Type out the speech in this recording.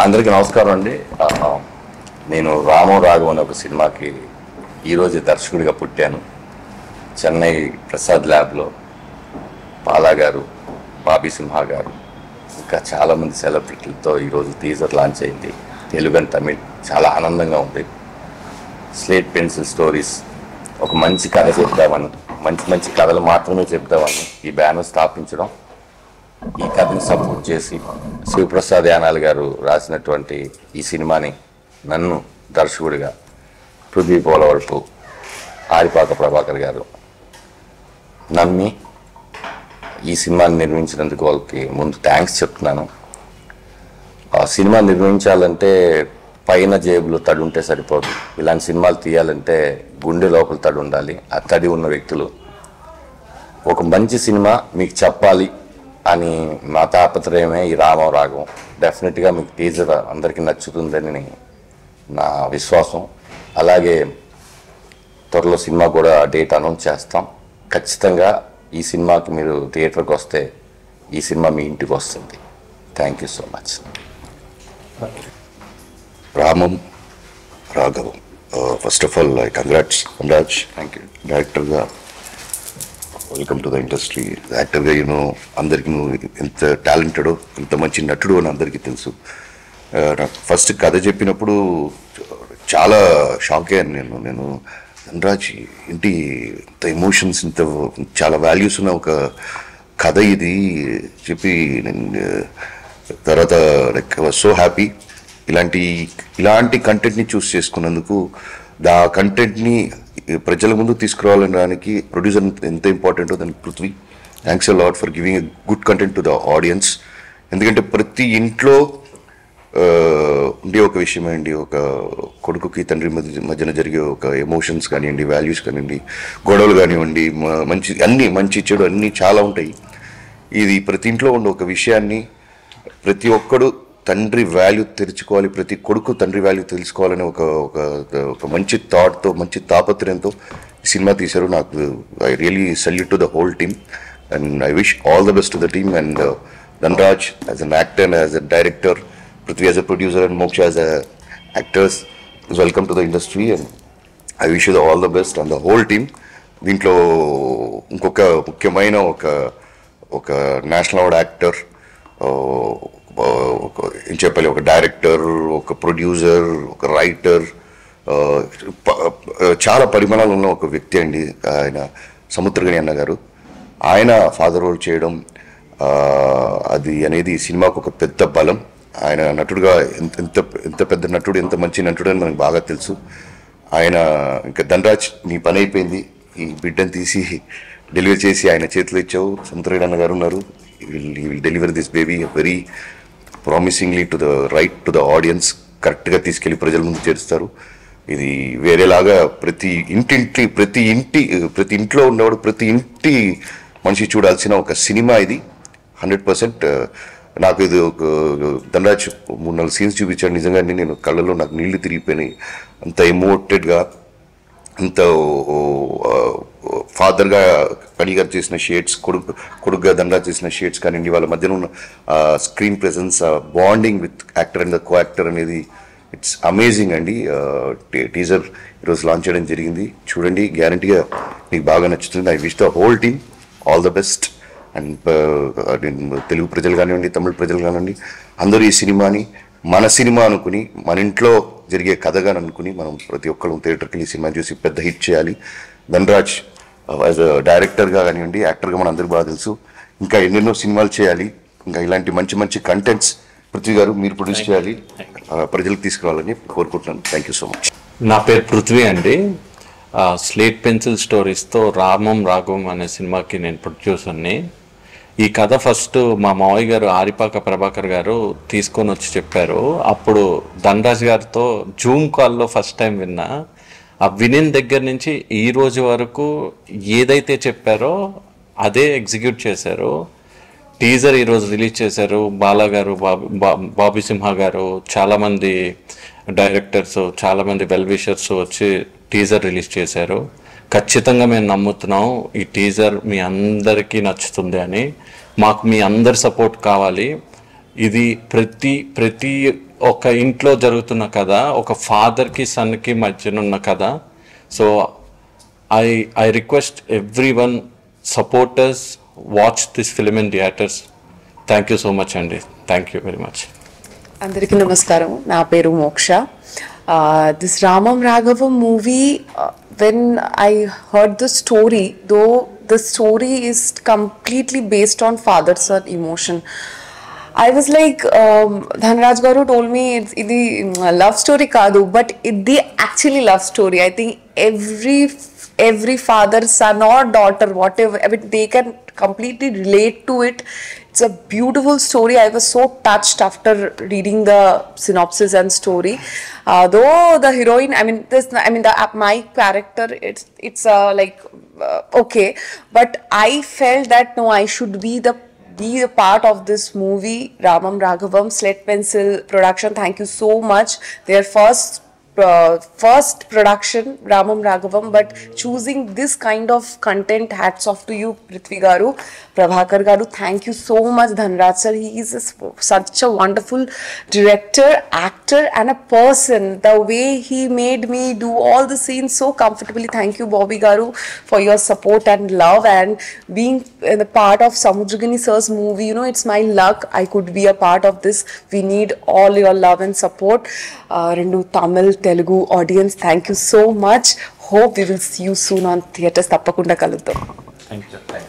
అందరికీ నమస్కారం అండి. నేను రామం రాఘవం అనే ఒక సినిమాకి ఈరోజు దర్శకుడిగా పుట్టాను. చెన్నై ప్రసాద్ ల్యాబ్లో పాలా గారు, బాబీ సింహ గారు, ఇంకా చాలామంది సెలబ్రిటీలతో ఈరోజు టీజర్ లాంచ్ అయింది. తెలుగు అండ్ తమిళ్. చాలా ఆనందంగా ఉంది. స్లేట్ పెన్సిల్ స్టోరీస్ ఒక మంచి కథ చెప్తామని, మంచి కథలు మాత్రమే చెప్తామని ఈ బ్యానర్ స్థాపించడం, ఈ కథని సపోర్ట్ చేసి శివప్రసాద్ యానాల్ గారు రాసినటువంటి ఈ సినిమాని నన్ను దర్శకుడిగా పృథ్వీ పోలవరపు, ఆరిపాక ప్రభాకర్ గారు నమ్మి ఈ సినిమాని నిర్మించినందుకు వాళ్ళకి ముందు థ్యాంక్స్ చెప్తున్నాను. ఆ సినిమా నిర్మించాలంటే పైన జేబులో తడి ఉంటే సరిపోదు. ఇలాంటి సినిమాలు తీయాలంటే గుండె లోపల తడి ఉండాలి. ఆ తడి ఉన్న వ్యక్తులు ఒక మంచి సినిమా మీకు చెప్పాలి అని నా తాపత్రయమే ఈ రామం రాఘవం. డెఫినెట్గా మీకు టీజర్ అందరికీ నచ్చుతుందని నా విశ్వాసం. అలాగే త్వరలో సినిమా కూడా డేట్ అనౌన్స్ చేస్తాం. ఖచ్చితంగా ఈ సినిమాకి మీరు థియేటర్కి వస్తే ఈ సినిమా మీ ఇంటికి వస్తుంది. Thank you so much. Ramam Raghavam, first of all congrats congrats. Thank you. డైరెక్టర్గా వెల్కమ్ టు ద ఇండస్ట్రీ. యాక్టర్గా అందరికీ నువ్వు ఎంత టాలెంటెడో, ఎంత మంచి నటుడు అని అందరికీ తెలుసు. నాకు ఫస్ట్ కథ చెప్పినప్పుడు చాలా షాక్ అయ్యాను. నేను ధనరాజ్ ఏంటి ఇంత ఎమోషన్స్, ఇంత చాలా వాల్యూస్ ఉన్న ఒక కథ ఇది చెప్పి నేను తర్వాత లైక్ వాజ్ సో హ్యాపీ. ఇలాంటి కంటెంట్ని చూస్ చేసుకున్నందుకు, ఆ కంటెంట్ని ప్రజల ముందు తీసుకురావడానికి ప్రొడ్యూసర్ ఎంత ఇంపార్టెంటో దానికి Prithvi. Thanks a lot for giving a good content to the audience. ఎందుకంటే ప్రతి ఇంట్లో ఉండే ఒక విషయమే అండి, ఒక కొడుకుకి తండ్రి మధ్యన జరిగే ఒక ఎమోషన్స్ కానివ్వండి, వాల్యూస్ కానివ్వండి, గొడవలు కానివ్వండి, మంచి చెడు అన్నీ చాలా ఉంటాయి. ఇది ప్రతి ఇంట్లో ఉండే ఒక విషయాన్ని ప్రతి ఒక్కడు తండ్రి వాల్యూ తెరుచుకోవాలి, ప్రతి కొడుకు తండ్రి వాల్యూ తెలుసుకోవాలని ఒక మంచి థాట్తో, మంచి తాపత్రయంతో ఈ సినిమా తీశారు. నాకు I really salute to the whole team and I wish all the best to the team. And Dhanraj as an actor and as a director, Prithvi as a producer and Moksha as a actors, welcome to the industry and I wish you the all the best and the whole team. దీంట్లో ఇంకొక ముఖ్యమైన ఒక national award actor, ఏం చెప్పాలి, ఒక director, ఒక producer, ఒక writer, చాలా పరిమాణాలు ఉన్న ఒక వ్యక్తి అండి ఆయన, సముద్రగని అన్న గారు. ఆయన ఫాదర్ రోల్ చేయడం అది అనేది సినిమాకు ఒక పెద్ద బలం. ఆయన నటుడుగా ఎంత పెద్ద నటుడు, ఎంత మంచి నటుడు అని మనకు బాగా తెలుసు. ఆయన ఇంకా ధనరాజ్ నీ పని అయిపోయింది, ఈ బిడ్డను తీసి డెలివరీ చేసి ఆయన చేతిలో ఇచ్చావు. సముద్రగని అన్న గారు ఉన్నారు, will deliver this baby very promisingly to the audience. కరెక్ట్గా తీసుకెళ్ళి ప్రజల ముందు చేరుస్తారు. ఇది వేరేలాగా ప్రతి ఇంట్లో ఉన్నవాడు, ప్రతి ఇంటి మనిషి చూడాల్సిన ఒక సినిమా ఇది 100%. నాకు ఇది ఒక ధనరాజ్ 3-4 సీన్స్ చూపించాడు. నిజంగా నేను కళ్ళలో నాకు నీళ్లు తిరిగిపోయినాయి. అంత ఎమోటెడ్గా, అంత ఫాదర్గా కని గారు చేసిన షేడ్స్, కొడుకుగా ధనరాజ్ చేసిన షేడ్స్ కానివ్వండి, వాళ్ళ మధ్యన ఉన్న screen presence, bonding with actor and the co actor అనేది ఇట్స్ అమేజింగ్ అండి. టీజర్ ఈరోజు లాంచ్ చేయడం జరిగింది. చూడండి, గ్యారంటీగా మీకు బాగా నచ్చుతుంది. I wish the whole team all the best. And Telugu ప్రజలు కానివ్వండి, తమిళ ప్రజలు కానివ్వండి, అందరూ ఈ సినిమాని మన సినిమా అనుకుని, మన ఇంట్లో జరిగే కథగా అనుకుని మనం ప్రతి ఒక్కరు థియేటర్కి వెళ్ళి సినిమా చూసి పెద్ద హిట్ చేయాలి. ధనరాజ్ యాజ్ అ డైరెక్టర్గా కానివ్వండి, యాక్టర్గా మన అందరికీ బాగా తెలుసు. ఇంకా ఎన్నెన్నో సినిమాలు చేయాలి. ఇంకా ఇలాంటి మంచి కంటెంట్స్ పృథ్వీ గారు మీరు ప్రొడ్యూస్ చేయాలి, ప్రజలకు తీసుకురావాలని కోరుకుంటున్నాను. Thank you so much. నా పేరు పృథ్వీ అండి. స్లేట్ పెన్సిల్ స్టోరీస్తో రామం రాఘవం అనే సినిమాకి నేను ప్రొడ్యూసర్ని. ఈ కథ ఫస్ట్ మా మావయ్య గారు ఆరిపాక ప్రభాకర్ గారు తీసుకొని వచ్చి చెప్పారు. అప్పుడు ధనరాజ్ గారితో జూమ్ కాల్లో ఫస్ట్ టైం విన్నా. ఆ వినిన దగ్గర నుంచి ఈ రోజు వరకు ఏదైతే చెప్పారో అదే ఎగ్జిక్యూట్ చేశారు. టీజర్ ఈరోజు రిలీజ్ చేశారు. బాలా గారు, బాబీ సింహ గారు, చాలామంది డైరెక్టర్స్, చాలామంది వెల్ విషర్స్ వచ్చి టీజర్ రిలీజ్ చేశారు. ఖచ్చితంగా మేము నమ్ముతున్నాం ఈ టీజర్ మీ అందరికీ నచ్చుతుంది అని. మాకు మీ అందరి సపోర్ట్ కావాలి. ఇది ప్రతి ఒక ఇంట్లో జరుగుతున్న కథ, ఒక ఫాదర్కి సన్కి మధ్యన ఉన్న కథ. So I request every one supporters watch this film in theaters. Thank you so much అండి. Thank you very much. అందరికీ నమస్కారం. నా పేరు Moksha. This Ramam Raghavam movie, when I heard the story, though the story is completely based on father-son emotion, I was like, Dhanraj Garu told me it's the love story kaadu, but it's the actually love story. I think every father, son or daughter, whatever, I mean, they can completely relate to it. It's a beautiful story. I was so touched after reading the synopsis and story. Though the heroine, my character, it's like okay, but I felt that no, I should be a part of this movie. Ramam Raghavam, Slate Pencil Production, thank you so much. Their first production, Ramam Raghavam, but choosing this kind of content, hats off to you, Prithvi Garu, Prabhakar Garu. Thank you so much, Dhanraj sir. He is such a wonderful director, actor, and a person. The way he made me do all the scenes so comfortably. Thank you, Bobby Garu, for your support and love, and being the part of Samudragini sir's movie. You know, it's my luck I could be a part of this. We need all your love and support. Rendu Tamil, Telugu audience, thank you so much. Hope we will see you soon on theatres. Tappakunda kaludam. Thank you.